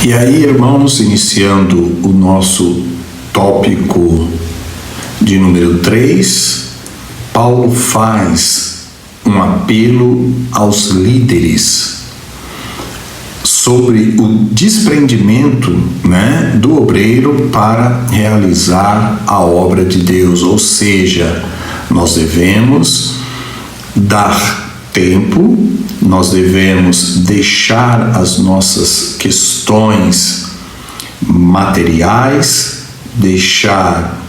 E aí, irmãos, iniciando o nosso tópico de número 3, Paulo faz um apelo aos líderes sobre o desprendimento, do obreiro para realizar a obra de Deus, ou seja, nós devemos dar tempo, nós devemos deixar as nossas questões materiais, deixar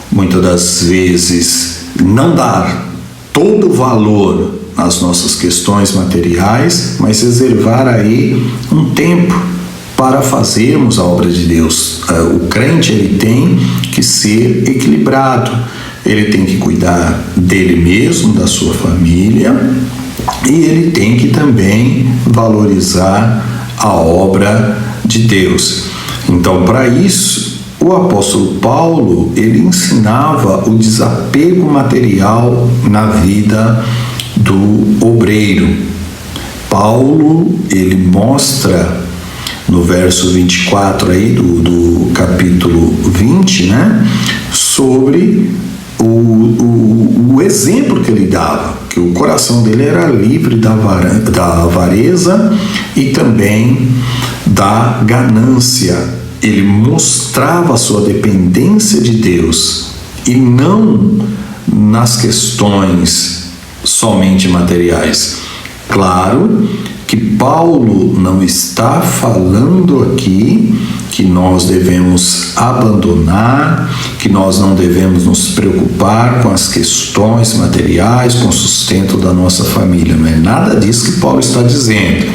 muitas das vezes, não dar todo o valor às nossas questões materiais, mas reservar aí um tempo para fazermos a obra de Deus. O crente, ele tem que ser equilibrado, ele tem que cuidar dele mesmo, da sua família, e ele tem que também valorizar a obra de Deus. Então, para isso, o apóstolo Paulo, ele ensinava o desapego material na vida do obreiro. Paulo, ele mostra no verso 24 aí do capítulo 20, sobre o exemplo que ele dava, que o coração dele era livre da avareza e também da ganância. Ele mostrava a sua dependência de Deus e não nas questões somente materiais. Claro que Paulo não está falando aqui que nós devemos abandonar, que nós não devemos nos preocupar com as questões materiais, com o sustento da nossa família. Não é nada disso que Paulo está dizendo.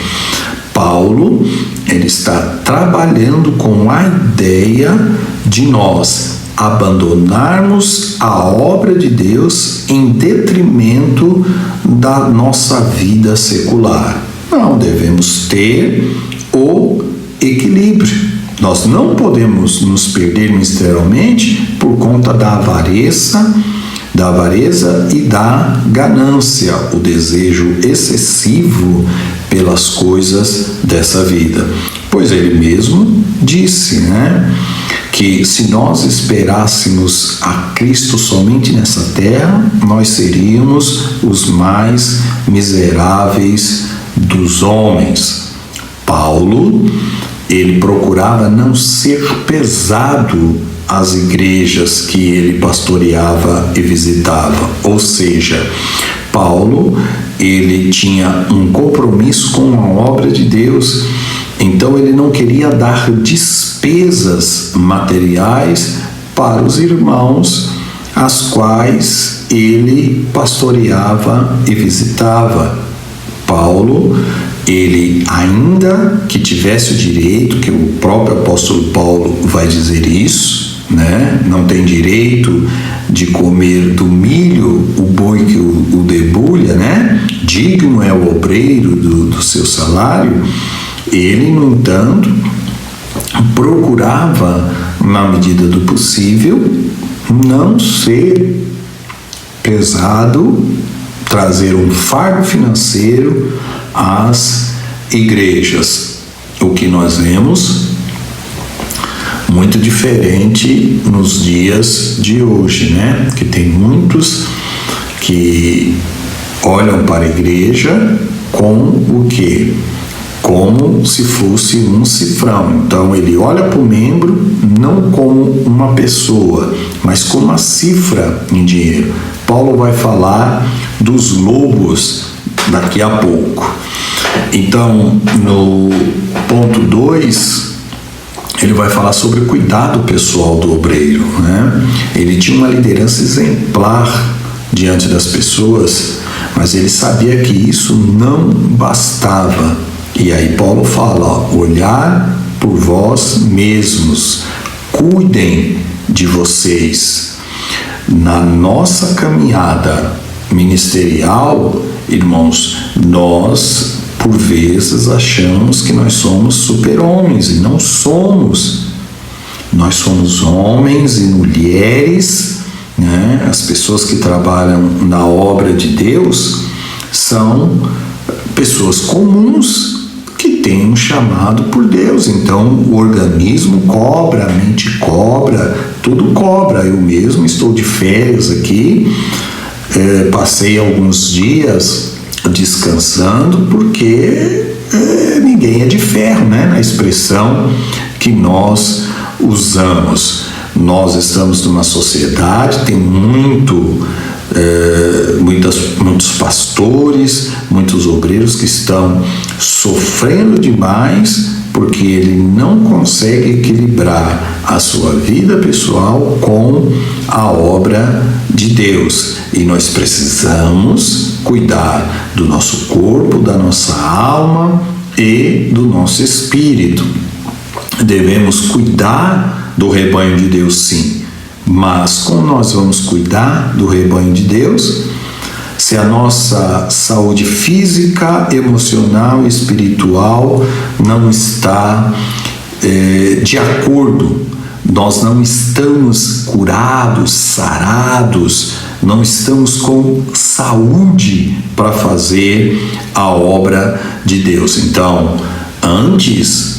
Paulo, ele está trabalhando com a ideia de nós abandonarmos a obra de Deus em detrimento da nossa vida secular. Não, devemos ter o equilíbrio. Nós não podemos nos perder ministerialmente por conta da avareza e da ganância, o desejo excessivo pelas coisas dessa vida. Pois ele mesmo disse, que se nós esperássemos a Cristo somente nessa terra, nós seríamos os mais miseráveis dos homens. Paulo, ele procurava não ser pesado às igrejas que ele pastoreava e visitava. Ou seja, Paulo, ele tinha um compromisso com a obra de Deus, então ele não queria dar despesas materiais para os irmãos as quais ele pastoreava e visitava. Paulo, ele, ainda que tivesse o direito, que o próprio apóstolo Paulo vai dizer isso, não tem direito de comer do milho o boi que o debulha, digno é o obreiro do seu salário. Ele, no entanto, procurava, na medida do possível, não ser pesado, trazer um fardo financeiro às igrejas. O que nós vemos muito diferente nos dias de hoje, que tem muitos que olham para a igreja com o quê? Como se fosse um cifrão. Então ele olha para o membro não como uma pessoa, mas como uma cifra em dinheiro. Paulo vai falar dos lobos daqui a pouco. Então, no ponto 2, ele vai falar sobre o cuidado pessoal do obreiro. Ele tinha uma liderança exemplar diante das pessoas, mas ele sabia que isso não bastava. E aí Paulo fala, olhar por vós mesmos, cuidem de vocês. Na nossa caminhada ministerial, irmãos, nós por vezes achamos que nós somos super-homens e não somos. Nós somos homens e mulheres, As pessoas que trabalham na obra de Deus são pessoas comuns que tem um chamado por Deus. Então o organismo cobra, a mente cobra, tudo cobra. Eu mesmo estou de férias aqui, passei alguns dias descansando, porque ninguém é de ferro, né? Na expressão que nós usamos. Nós estamos numa sociedade, tem muitos pastores, muitos obreiros que estão sofrendo demais porque ele não consegue equilibrar a sua vida pessoal com a obra de Deus. E nós precisamos cuidar do nosso corpo, da nossa alma e do nosso espírito. Devemos cuidar do rebanho de Deus, sim. Mas como nós vamos cuidar do rebanho de Deus se a nossa saúde física, emocional e espiritual não está de acordo? Nós não estamos curados, sarados, não estamos com saúde para fazer a obra de Deus. Então, antes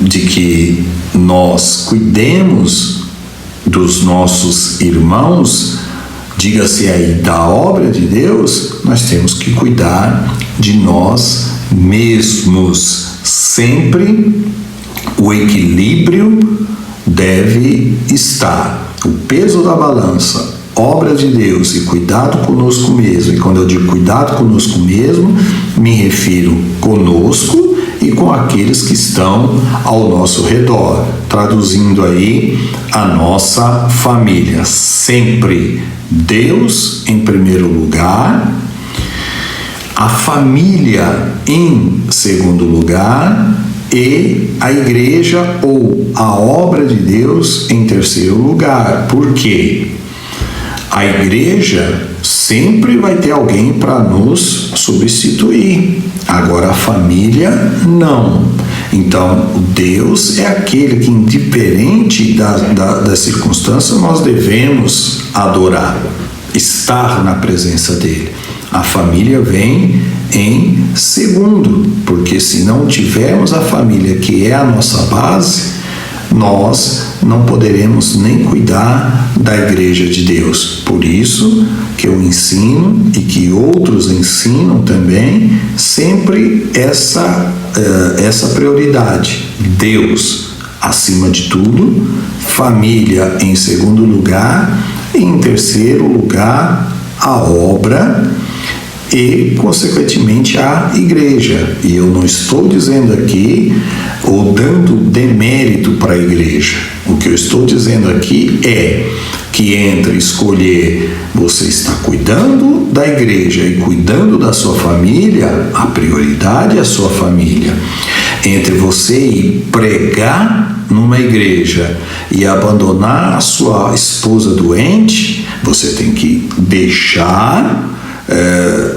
de que nós cuidemos dos nossos irmãos, diga-se aí da obra de Deus, nós temos que cuidar de nós mesmos. Sempre o equilíbrio deve estar. O peso da balança, obra de Deus e cuidado conosco mesmo. E quando eu digo cuidado conosco mesmo, me refiro conosco e com aqueles que estão ao nosso redor, traduzindo aí a nossa família. Sempre Deus em primeiro lugar, a família em segundo lugar e a igreja ou a obra de Deus em terceiro lugar. Por quê? A igreja sempre vai ter alguém para nos substituir. Agora a família não. Então Deus é aquele que, indiferente da circunstância, nós devemos adorar, estar na presença dele. A família vem em segundo, porque se não tivermos a família, que é a nossa base, nós não poderemos nem cuidar da igreja de Deus. Por isso que eu ensino e que outros ensinam também sempre essa prioridade. Deus acima de tudo, família em segundo lugar e em terceiro lugar a obra e, consequentemente, a igreja. E eu não estou dizendo aqui ou dando demérito para a igreja. O que eu estou dizendo aqui é que entre escolher você está cuidando da igreja e cuidando da sua família, a prioridade é a sua família. Entre você ir pregar numa igreja e abandonar a sua esposa doente, você tem que deixar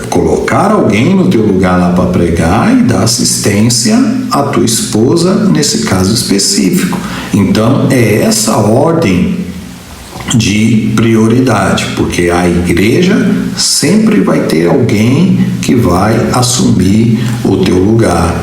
colocar alguém no teu lugar lá para pregar e dar assistência à tua esposa nesse caso específico. Então é essa ordem de prioridade, porque a igreja sempre vai ter alguém que vai assumir o teu lugar,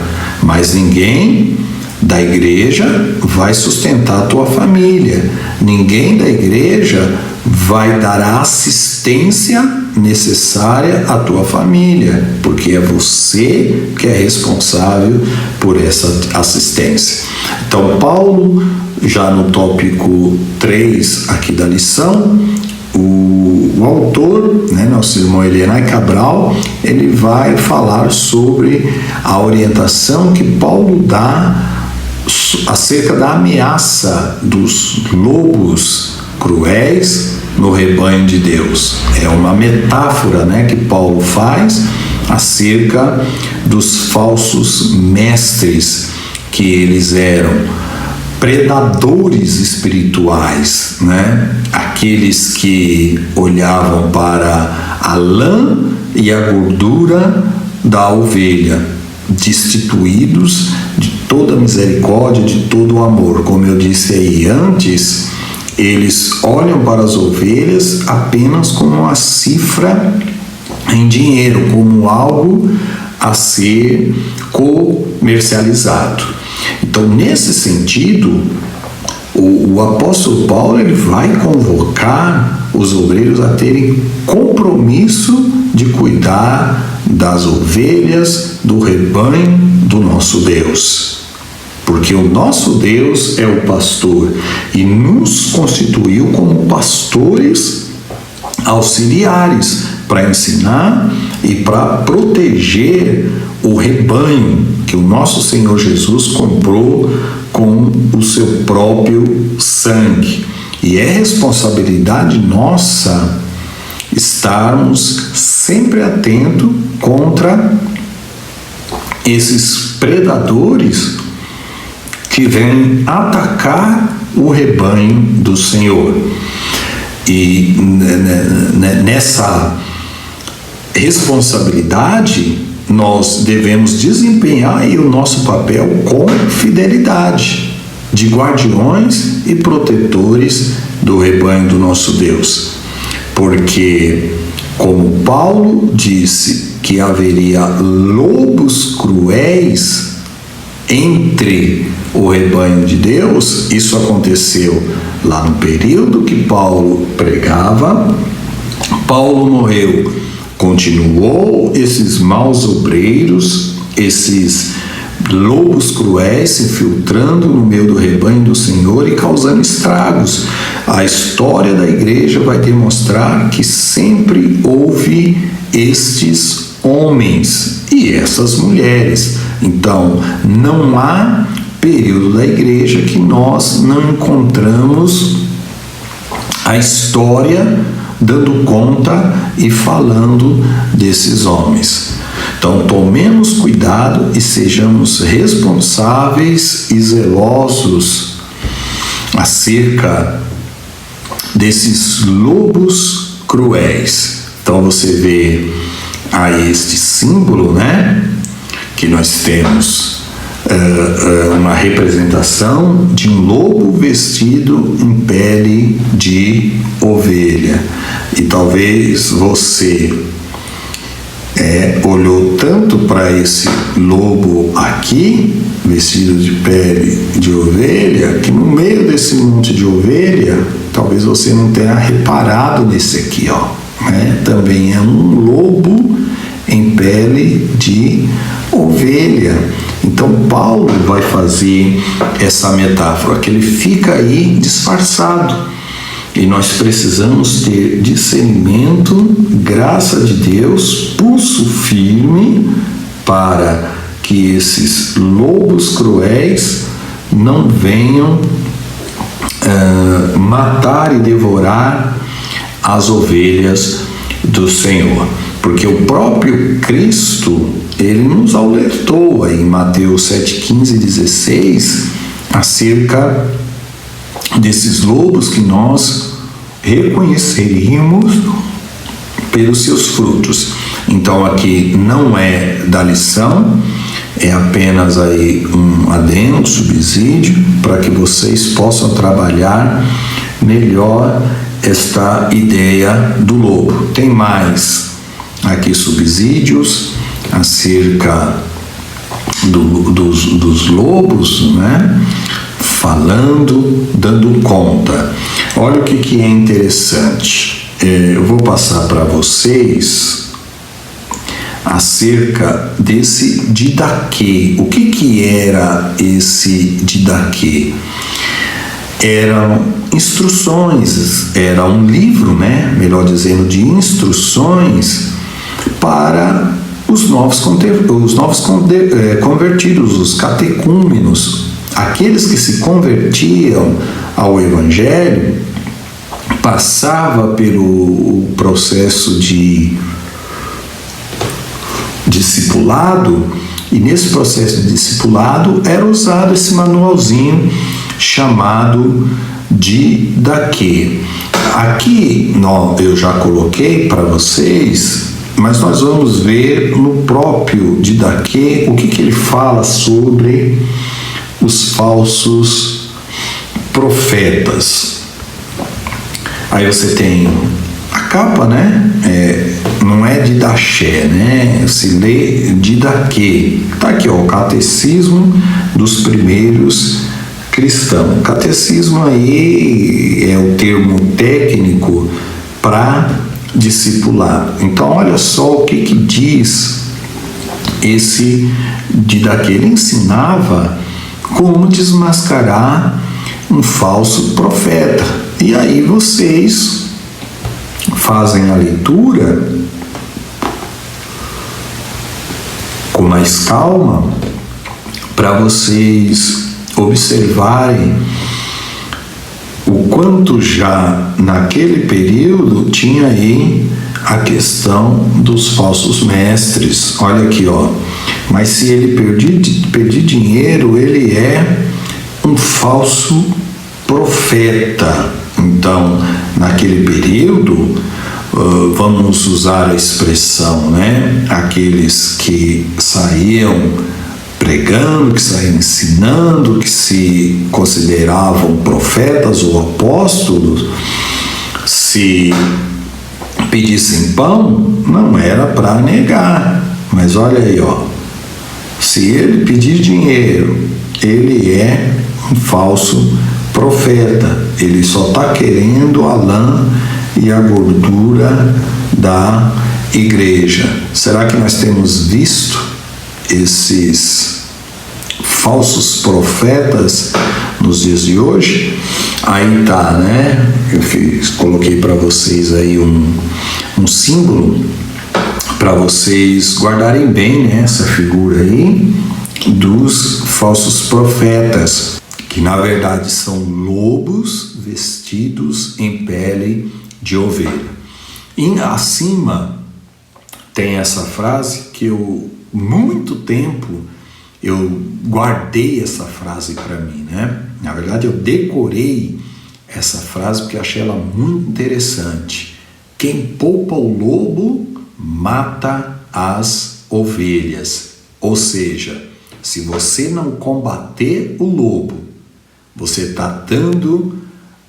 mas ninguém da igreja vai sustentar a tua família, ninguém da igreja vai dar a assistência necessária à tua família, porque é você que é responsável por essa assistência. Então, Paulo, já no tópico 3 aqui da lição, o autor, nosso irmão Elienay Cabral, ele vai falar sobre a orientação que Paulo dá acerca da ameaça dos lobos cruéis no rebanho de Deus. É uma metáfora, que Paulo faz acerca dos falsos mestres, que eles eram predadores espirituais, aqueles que olhavam para a lã e a gordura da ovelha, destituídos de toda misericórdia, de todo o amor. Como eu disse aí antes, eles olham para as ovelhas apenas como uma cifra em dinheiro, como algo a ser comercializado. Então, nesse sentido, o apóstolo Paulo ele vai convocar os obreiros a terem compromisso de cuidar das ovelhas do rebanho do nosso Deus. Porque o nosso Deus é o pastor e nos constituiu como pastores auxiliares para ensinar e para proteger o rebanho que o nosso Senhor Jesus comprou com o seu próprio sangue. E é responsabilidade nossa estarmos sempre atentos contra esses predadores que vêm atacar o rebanho do Senhor. E nessa responsabilidade nós devemos desempenhar aí o nosso papel com fidelidade de guardiões e protetores do rebanho do nosso Deus. Porque, como Paulo disse que haveria lobos cruéis entre o rebanho de Deus, isso aconteceu lá no período que Paulo pregava. Paulo morreu, continuou esses maus obreiros, esses lobos cruéis se infiltrando no meio do rebanho do Senhor e causando estragos. A história da igreja vai demonstrar que sempre houve estes homens e essas mulheres. Então, não há período da igreja que nós não encontramos a história dando conta e falando desses homens. Então, tomemos cuidado e sejamos responsáveis e zelosos acerca desses lobos cruéis. Então, você vê aí este símbolo, né? Que nós temos uma representação de um lobo vestido em pele de ovelha. E talvez você olhou tanto para esse lobo aqui, vestido de pele de ovelha, que no meio desse monte de ovelha, talvez você não tenha reparado nesse aqui, ó, né? Também é um lobo em pele de ovelha. Então Paulo vai fazer essa metáfora, que ele fica aí disfarçado. E nós precisamos ter discernimento, graça de Deus, pulso firme, para que esses lobos cruéis não venham matar e devorar as ovelhas do Senhor. Porque o próprio Cristo, ele nos alertou aí em Mateus 7, 15 e 16 acerca desses lobos que nós reconheceríamos pelos seus frutos. Então aqui não é da lição, é apenas aí um adendo, subsídio, para que vocês possam trabalhar melhor esta ideia do lobo. Tem mais aqui subsídios acerca dos lobos, né? Falando, dando conta. Olha o que é interessante. Eu vou passar para vocês acerca desse didaquê. O que era esse didaquê? Eram instruções, era um livro, né? Melhor dizendo, de instruções para os novos convertidos, os catecúmenos, aqueles que se convertiam ao Evangelho, passava pelo processo de discipulado, e nesse processo de discipulado era usado esse manualzinho chamado Didaquê. Aqui eu já coloquei para vocês, mas nós vamos ver no próprio Didaquê o que ele fala sobre os falsos profetas. Aí você tem a capa, né? não é Didaché, né? Se lê Didaquê. Está aqui, ó, o Catecismo dos Primeiros Cristãos. Catecismo aí é o termo técnico para discipular. Então, olha só o que diz esse Didaquê. Ele ensinava como desmascarar um falso profeta. E aí vocês fazem a leitura com mais calma para vocês observarem o quanto já naquele período tinha aí a questão dos falsos mestres. Olha aqui, ó. Mas se ele perder dinheiro, ele é um falso profeta. Então, naquele período, vamos usar a expressão, né? Aqueles que saíam pregando, que saíam ensinando, que se consideravam profetas ou apóstolos, se pedissem pão, não era para negar. Mas olha aí, ó. Se ele pedir dinheiro, ele é um falso profeta. Ele só está querendo a lã e a gordura da igreja. Será que nós temos visto esses falsos profetas nos dias de hoje? Aí tá, né? Coloquei para vocês aí um símbolo para vocês guardarem bem, né, essa figura aí dos falsos profetas, que na verdade são lobos vestidos em pele de ovelha. E acima tem essa frase que muito tempo eu guardei essa frase para mim, né? Na verdade eu decorei essa frase porque achei ela muito interessante. Quem poupa o lobo mata as ovelhas. Ou seja, se você não combater o lobo, você está dando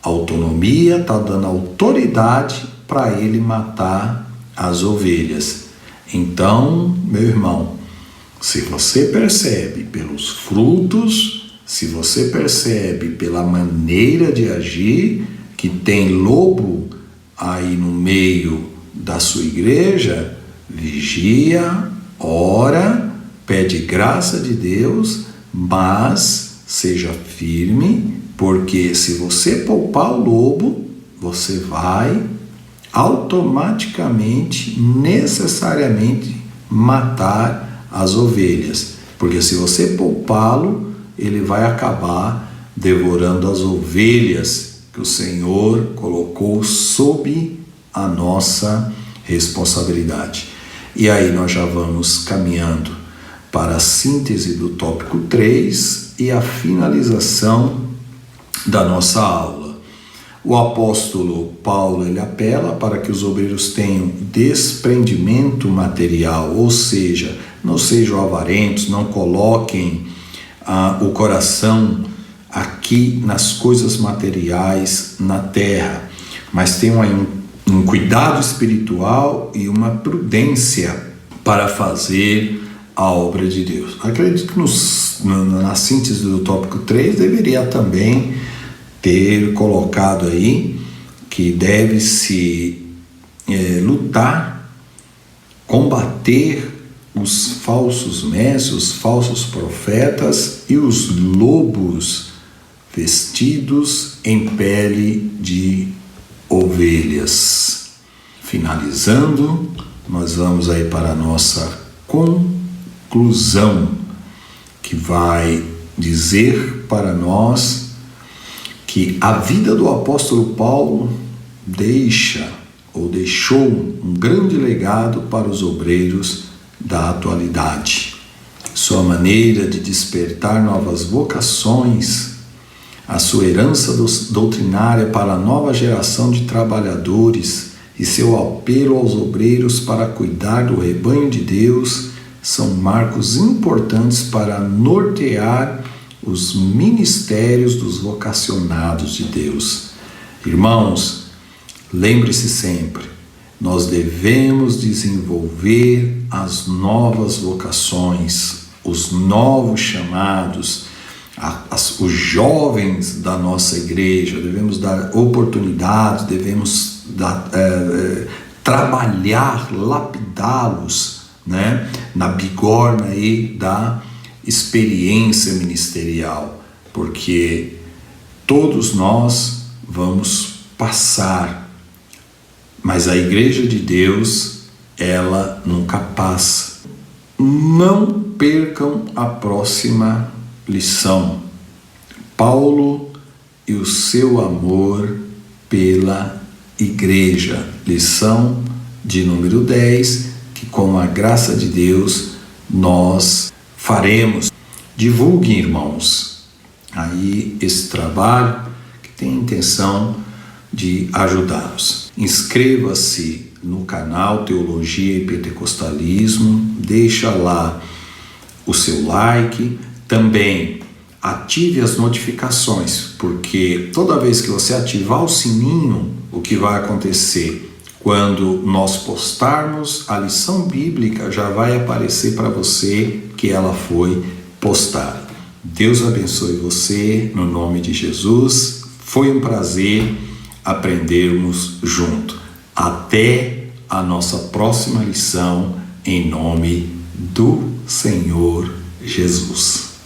autonomia, está dando autoridade para ele matar as ovelhas. Então, meu irmão, se você percebe pelos frutos, se você percebe pela maneira de agir, que tem lobo aí no meio da sua igreja, vigia, ora, pede graça de Deus, mas seja firme, porque se você poupar o lobo, você vai automaticamente, necessariamente matar as ovelhas, porque se você poupá-lo, ele vai acabar devorando as ovelhas que o Senhor colocou sob a nossa responsabilidade. E aí nós já vamos caminhando para a síntese do tópico 3 e a finalização da nossa aula. O apóstolo Paulo, ele apela para que os obreiros tenham desprendimento material, ou seja, não sejam avarentos, não coloquem o coração aqui nas coisas materiais na terra, mas tenham aí um cuidado espiritual e uma prudência para fazer a obra de Deus. Acredito que na síntese do tópico 3 deveria também ter colocado aí que deve-se lutar, combater os falsos mestres, os falsos profetas e os lobos vestidos em pele de ovelhas. Finalizando, nós vamos aí para a nossa conclusão, que vai dizer para nós que a vida do apóstolo Paulo deixou um grande legado para os obreiros da atualidade. Sua maneira de despertar novas vocações, a sua herança doutrinária para a nova geração de trabalhadores e seu apelo aos obreiros para cuidar do rebanho de Deus são marcos importantes para nortear os ministérios dos vocacionados de Deus. Irmãos, lembre-se sempre, nós devemos desenvolver as novas vocações, os novos chamados, os jovens da nossa igreja, devemos dar oportunidades, devemos trabalhar, lapidá-los, né, na bigorna aí da experiência ministerial, porque todos nós vamos passar, mas a igreja de Deus, ela nunca passa. Não percam a próxima lição. Paulo e o seu amor pela igreja. Lição de número 10, que com a graça de Deus nós faremos. Divulguem, irmãos, aí esse trabalho que tem a intenção de ajudá-los. Inscreva-se no canal Teologia e Pentecostalismo, deixa lá o seu like, também ative as notificações, porque toda vez que você ativar o sininho, o que vai acontecer? Quando nós postarmos a lição bíblica, já vai aparecer para você que ela foi postada. Deus abençoe você, no nome de Jesus. Foi um prazer aprendermos junto. Até a nossa próxima lição, em nome do Senhor Jesus.